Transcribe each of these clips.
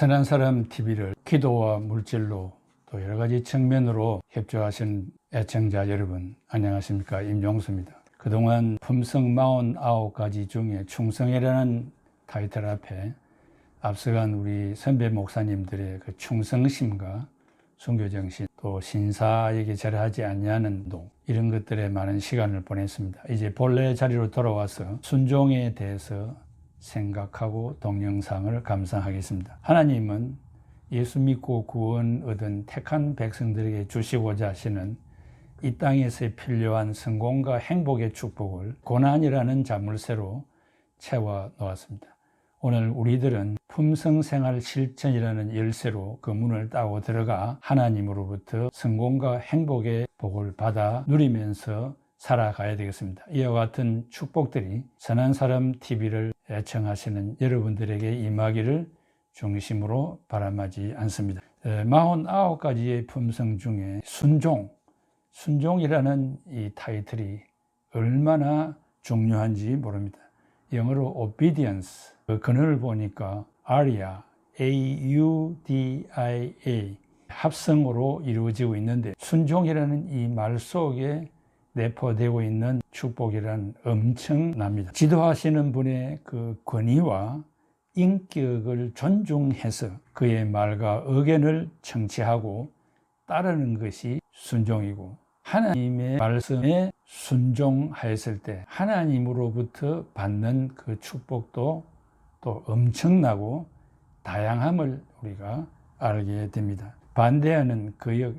선한 사람 TV를 기도와 물질로 또 여러 가지 측면으로 협조하신 애청자 여러분, 안녕하십니까? 임종수입니다. 그동안 품성 49가지 중에 충성이라는 타이틀 앞에 앞서간 우리 선배 목사님들의 그 충성심과 순교정신, 또 신사에게 절하지 아니하는 동, 이런 것들에 많은 시간을 보냈습니다. 이제 본래 자리로 돌아와서 순종에 대해서 생각하고 동영상을 감상하겠습니다. 하나님은 예수 믿고 구원 얻은 택한 백성들에게 주시고자 하시는 이 땅에서 필요한 성공과 행복의 축복을 고난이라는 자물쇠로 채워 놓았습니다. 오늘 우리들은 품성생활 실천이라는 열쇠로 그 문을 따고 들어가 하나님으로부터 성공과 행복의 복을 받아 누리면서 살아가야 되겠습니다. 이와 같은 축복들이 선한 사람 TV를 애청하시는 여러분들에게 임하기를 중심으로 바람하지 않습니다. 49가지의 품성 중에 순종이라는 이 타이틀이 얼마나 중요한지 모릅니다. 영어로 obedience, 그 근원을 보니까 아리아, A-U-D-I-A, 합성어로 이루어지고 있는데 순종이라는 이 말 속에 내포되고 있는 축복이란 엄청납니다. 지도하시는 분의 그 권위와 인격을 존중해서 그의 말과 의견을 청취하고 따르는 것이 순종이고, 하나님의 말씀에 순종하였을 때 하나님으로부터 받는 그 축복도 또 엄청나고 다양함을 우리가 알게 됩니다. 반대하는 거역,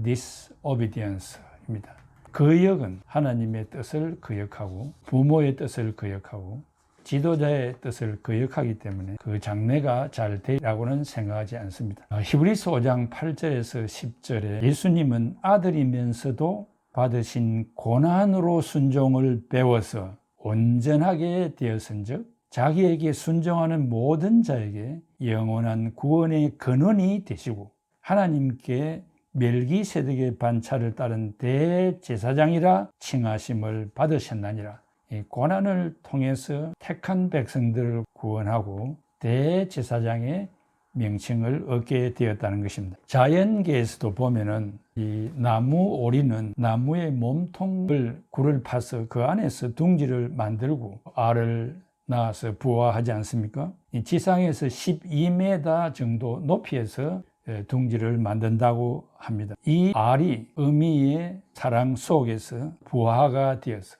disobedience입니다. 거역은 하나님의 뜻을 거역하고 부모의 뜻을 거역하고 지도자의 뜻을 거역하기 때문에 그 장래가 잘 되리라고는 생각하지 않습니다. 히브리서 5장 8절에서 10절에 예수님은 아들이면서도 받으신 고난으로 순종을 배워서 온전하게 되었은즉 자기에게 순종하는 모든 자에게 영원한 구원의 근원이 되시고 하나님께 멜기세덱의 반차를 따른 대제사장이라 칭하심을 받으셨나니라. 이 고난을 통해서 택한 백성들을 구원하고 대제사장의 명칭을 얻게 되었다는 것입니다. 자연계에서도 보면은 이 나무 오리는 나무의 몸통을 굴을 파서 그 안에서 둥지를 만들고 알을 낳아서 부화하지 않습니까? 이 지상에서 12m 정도 높이에서 둥지를 만든다고 합니다. 이 알이 어미의 사랑 속에서 부화가 되어서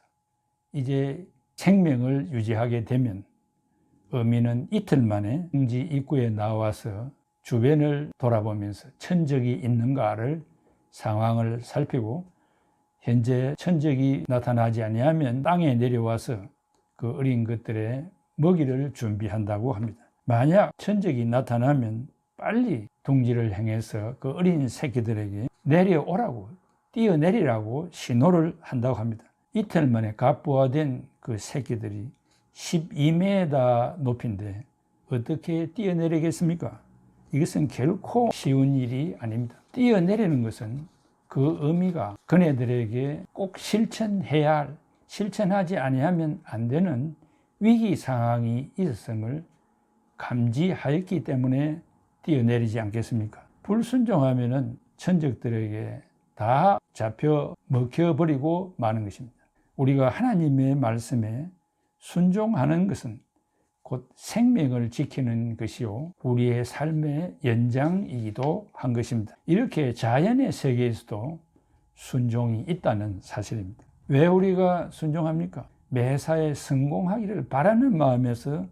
이제 생명을 유지하게 되면 어미는 이틀 만에 둥지 입구에 나와서 주변을 돌아보면서 천적이 있는가를 상황을 살피고 현재 천적이 나타나지 아니하면 땅에 내려와서 그 어린 것들의 먹이를 준비한다고 합니다. 만약 천적이 나타나면 빨리 둥지를 향해서 그 어린 새끼들에게 내려오라고, 뛰어내리라고 신호를 한다고 합니다. 이틀 만에 갑부화된 그 새끼들이 12m 높이인데 어떻게 뛰어내리겠습니까? 이것은 결코 쉬운 일이 아닙니다. 뛰어내리는 것은 그 의미가 그네들에게 꼭 실천하지 아니하면 안 되는 위기 상황이 있었음을 감지하였기 때문에 뛰어내리지 않겠습니까? 불순종하면은 천적들에게 다 잡혀 먹혀버리고 마는 것입니다. 우리가 하나님의 말씀에 순종하는 것은 곧 생명을 지키는 것이요 우리의 삶의 연장이기도 한 것입니다. 이렇게 자연의 세계에서도 순종이 있다는 사실입니다. 왜 우리가 순종합니까? 매사에 성공하기를 바라는 마음에서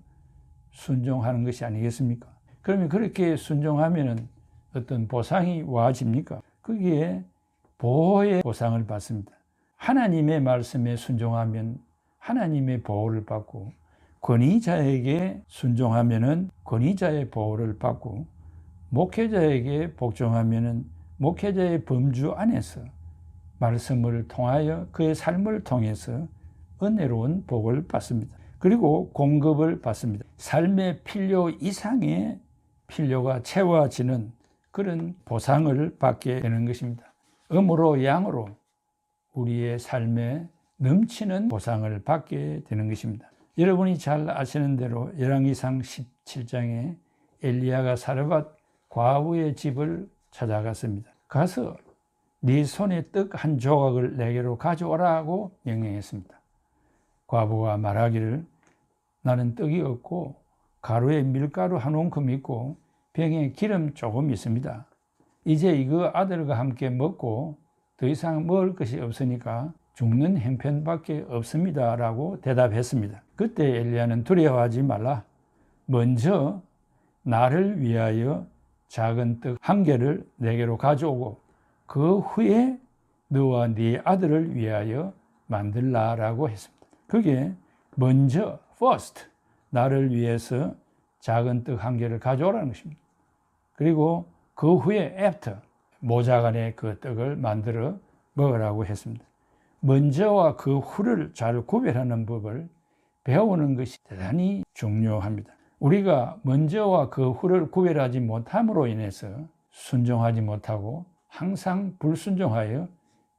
순종하는 것이 아니겠습니까? 그러면 그렇게 순종하면 어떤 보상이 와집니까? 거기에 보호의 보상을 받습니다. 하나님의 말씀에 순종하면 하나님의 보호를 받고, 권위자에게 순종하면 권위자의 보호를 받고, 목회자에게 복종하면 목회자의 범주 안에서 말씀을 통하여 그의 삶을 통해서 은혜로운 복을 받습니다. 그리고 공급을 받습니다. 삶의 필요 이상의 필요가 채워지는 그런 보상을 받게 되는 것입니다. 음으로 양으로 우리의 삶에 넘치는 보상을 받게 되는 것입니다. 여러분이 잘 아시는 대로 열왕기상 17장에 엘리야가 사르밧 과부의 집을 찾아갔습니다. 가서 네 손에 떡 한 조각을 내게로 가져오라고 명령했습니다. 과부가 말하기를 나는 떡이 없고 가루에 밀가루 한 움큼 있고 병에 기름 조금 있습니다. 이제 이거 아들과 함께 먹고 더 이상 먹을 것이 없으니까 죽는 형편밖에 없습니다. 라고 대답했습니다. 그때 엘리야는 두려워하지 말라. 먼저 나를 위하여 작은 떡 한 개를 내게로 가져오고 그 후에 너와 네 아들을 위하여 만들라라고 했습니다. 그게 먼저 first 나를 위해서 작은 떡 한 개를 가져오라는 것입니다. 그리고 그 후에 after 모자간에 그 떡을 만들어 먹으라고 했습니다. 먼저와 그 후를 잘 구별하는 법을 배우는 것이 대단히 중요합니다. 우리가 먼저와 그 후를 구별하지 못함으로 인해서 순종하지 못하고 항상 불순종하여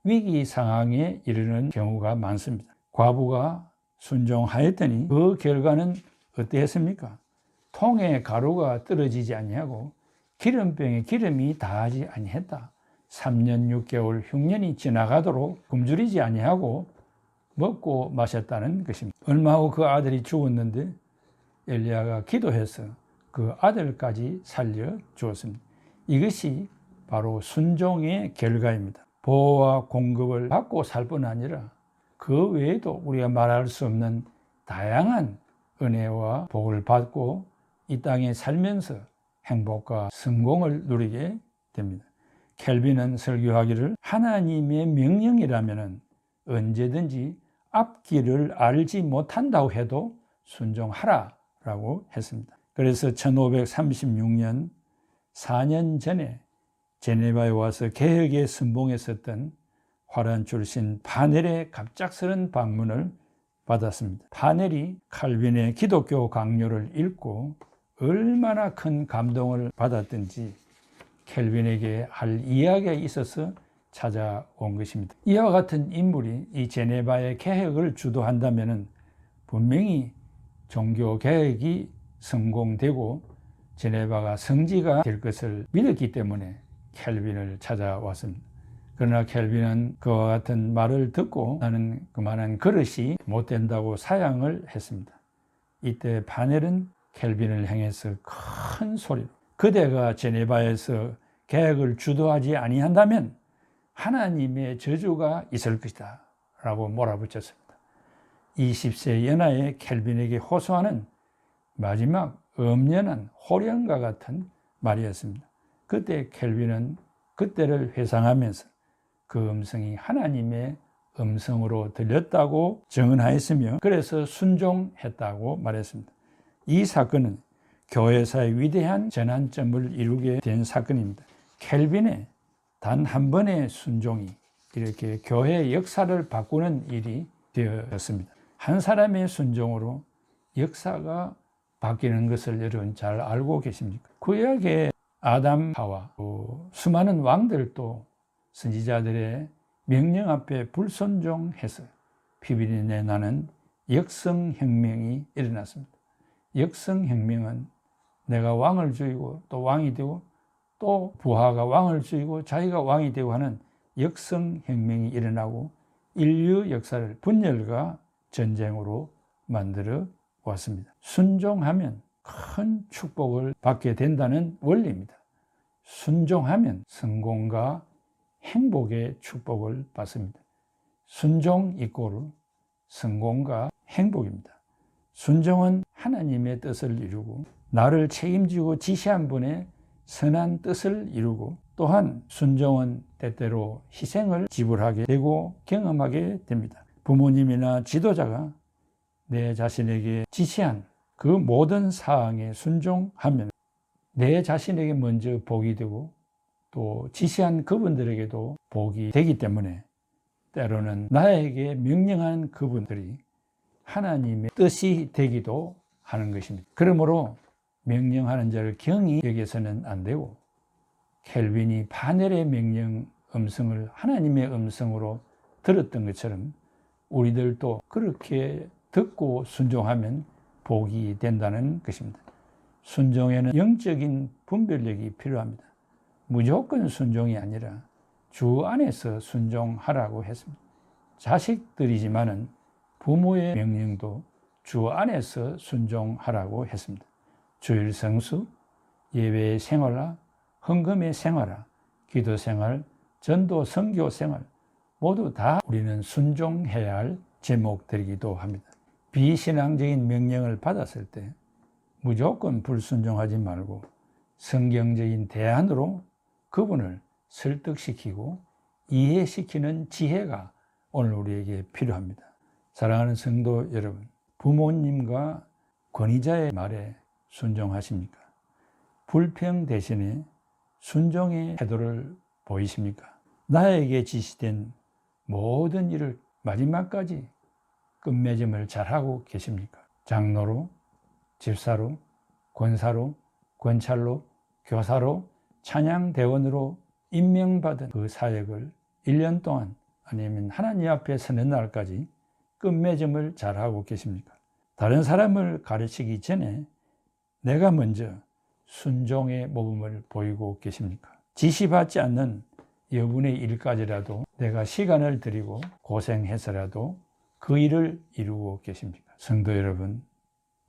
위기 상황에 이르는 경우가 많습니다. 과부가 순종하였더니 그 결과는 어땠습니까? 통에 가루가 떨어지지 아니하고 기름병에 기름이 다하지 아니했다. 3년 6개월 흉년이 지나가도록 굶주리지 아니하고 먹고 마셨다는 것입니다. 얼마 후 그 아들이 죽었는데 엘리야가 기도해서 그 아들까지 살려 주었습니다. 이것이 바로 순종의 결과입니다. 보호와 공급을 받고 살 뿐 아니라 그 외에도 우리가 말할 수 없는 다양한 은혜와 복을 받고 이 땅에 살면서 행복과 성공을 누리게 됩니다. 켈빈은 설교하기를 하나님의 명령이라면 언제든지 앞길을 알지 못한다고 해도 순종하라라고 했습니다. 그래서 1536년 4년 전에 제네바에 와서 개혁의 선봉에 섰던 화란 출신 파넬의 갑작스런 방문을 받았습니다. 파넬이 칼빈의 기독교 강요를 읽고 얼마나 큰 감동을 받았든지 켈빈에게 할 이야기가 있어서 찾아온 것입니다. 이와 같은 인물이 이 제네바의 개혁을 주도한다면 분명히 종교 개혁이 성공되고 제네바가 성지가 될 것을 믿었기 때문에 켈빈을 찾아왔습니다. 그러나 켈빈은 그와 같은 말을 듣고 나는 그만한 그릇이 못 된다고 사양을 했습니다. 이때 파넬은 켈빈을 향해서 큰 소리로 그대가 제네바에서 개혁을 주도하지 아니한다면 하나님의 저주가 있을 것이다 라고 몰아붙였습니다. 20세 연하의 켈빈에게 호소하는 마지막 엄연한 호령과 같은 말이었습니다. 그때 켈빈은 그때를 회상하면서 그 음성이 하나님의 음성으로 들렸다고 증언하였으며 그래서 순종했다고 말했습니다. 이 사건은 교회사의 위대한 전환점을 이루게 된 사건입니다. 켈빈의 단 한 번의 순종이 이렇게 교회의 역사를 바꾸는 일이 되었습니다. 한 사람의 순종으로 역사가 바뀌는 것을 여러분 잘 알고 계십니까? 구약의 아담, 하와, 수많은 왕들도 선지자들의 명령 앞에 불순종해서 피비린내 나는 역성혁명이 일어났습니다. 역성혁명은 내가 왕을 죽이고 또 왕이 되고 또 부하가 왕을 죽이고 자기가 왕이 되고 하는 역성혁명이 일어나고 인류 역사를 분열과 전쟁으로 만들어 왔습니다. 순종하면 큰 축복을 받게 된다는 원리입니다. 순종하면 성공과 행복의 축복을 받습니다. 순종 이꼬르 성공과 행복입니다. 순종은 하나님의 뜻을 이루고 나를 책임지고 지시한 분의 선한 뜻을 이루고 또한 순종은 때때로 희생을 지불하게 되고 경험하게 됩니다. 부모님이나 지도자가 내 자신에게 지시한 그 모든 사항에 순종하면 내 자신에게 먼저 복이 되고 또 지시한 그분들에게도 복이 되기 때문에 때로는 나에게 명령한 그분들이 하나님의 뜻이 되기도 하는 것입니다. 그러므로 명령하는 자를 경히 여겨서는 안 되고 켈빈이 파넬의 명령 음성을 하나님의 음성으로 들었던 것처럼 우리들도 그렇게 듣고 순종하면 복이 된다는 것입니다. 순종에는 영적인 분별력이 필요합니다. 무조건 순종이 아니라 주 안에서 순종하라고 했습니다. 자식들이지만은 부모의 명령도 주 안에서 순종하라고 했습니다. 주일 성수, 예배의 생활화, 헌금의 생활화, 기도 생활, 전도 선교 생활 모두 다 우리는 순종해야 할 제목들이기도 합니다. 비신앙적인 명령을 받았을 때 무조건 불순종하지 말고 성경적인 대안으로 그분을 설득시키고 이해시키는 지혜가 오늘 우리에게 필요합니다. 사랑하는 성도 여러분, 부모님과 권위자의 말에 순종하십니까? 불평 대신에 순종의 태도를 보이십니까? 나에게 지시된 모든 일을 마지막까지 끝맺음을 잘하고 계십니까? 장로로, 집사로, 권사로, 권찰로, 교사로, 찬양대원으로 임명받은 그 사역을 1년 동안 아니면 하나님 앞에 서는 날까지 끝맺음을 잘하고 계십니까? 다른 사람을 가르치기 전에 내가 먼저 순종의 모범을 보이고 계십니까? 지시받지 않는 여분의 일까지라도 내가 시간을 들이고 고생해서라도 그 일을 이루고 계십니까? 성도 여러분,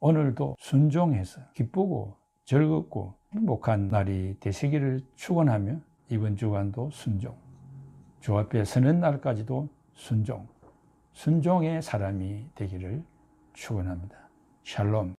오늘도 순종해서 기쁘고 즐겁고 행복한 날이 되시기를 축원하며 이번 주간도 순종, 주 앞에 서는 날까지도 순종, 순종의 사람이 되기를 축원합니다. 샬롬.